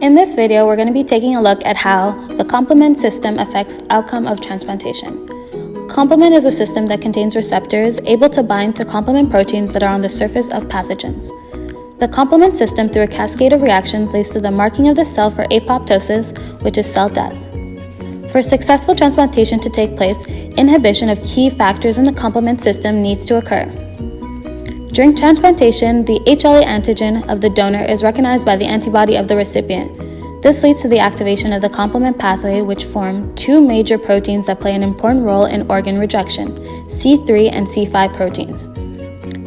In this video, we're going to be taking a look at how the complement system affects outcome of transplantation. Complement is a system that contains receptors able to bind to complement proteins that are on the surface of pathogens. The complement system, through a cascade of reactions, leads to the marking of the cell for apoptosis, which is cell death. For successful transplantation to take place, inhibition of key factors in the complement system needs to occur. During transplantation, the HLA antigen of the donor is recognized by the antibody of the recipient. This leads to the activation of the complement pathway, which form two major proteins that play an important role in organ rejection, C3 and C5 proteins.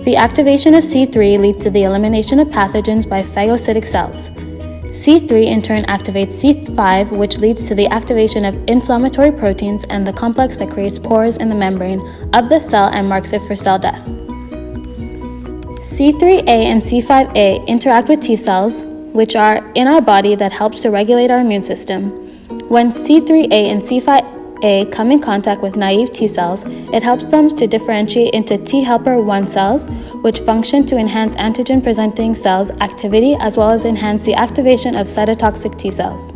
The activation of C3 leads to the elimination of pathogens by phagocytic cells. C3 in turn activates C5, which leads to the activation of inflammatory proteins and the complex that creates pores in the membrane of the cell and marks it for cell death. C3a and C5a interact with T cells, which are in our body that helps to regulate our immune system. When C3a and C5a come in contact with naive T cells, it helps them to differentiate into T helper 1 cells, which function to enhance antigen-presenting cells' activity as well as enhance the activation of cytotoxic T cells.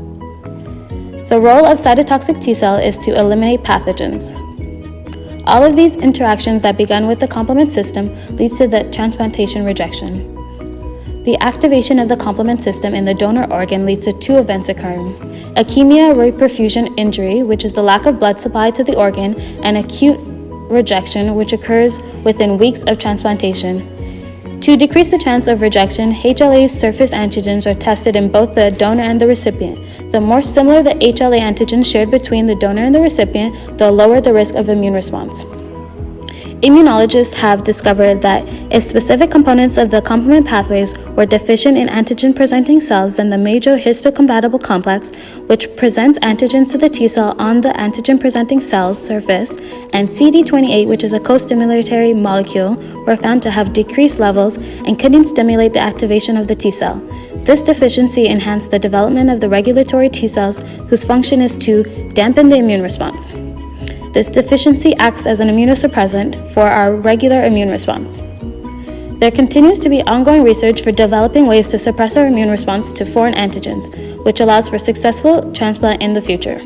The role of cytotoxic T cell is to eliminate pathogens. All of these interactions that begun with the complement system leads to the transplantation rejection. The activation of the complement system in the donor organ leads to two events occurring: ischemia reperfusion injury, which is the lack of blood supply to the organ, and acute rejection, which occurs within weeks of transplantation. To decrease the chance of rejection, HLA surface antigens are tested in both the donor and the recipient. The more similar the HLA antigens shared between the donor and the recipient, the lower the risk of immune response. Immunologists have discovered that if specific components of the complement pathways were deficient in antigen-presenting cells, then the major histocompatible complex, which presents antigens to the T cell on the antigen-presenting cell's surface, and CD28, which is a co-stimulatory molecule, were found to have decreased levels and couldn't stimulate the activation of the T cell. This deficiency enhanced the development of the regulatory T cells, whose function is to dampen the immune response. This deficiency acts as an immunosuppressant for our regular immune response. There continues to be ongoing research for developing ways to suppress our immune response to foreign antigens, which allows for successful transplant in the future.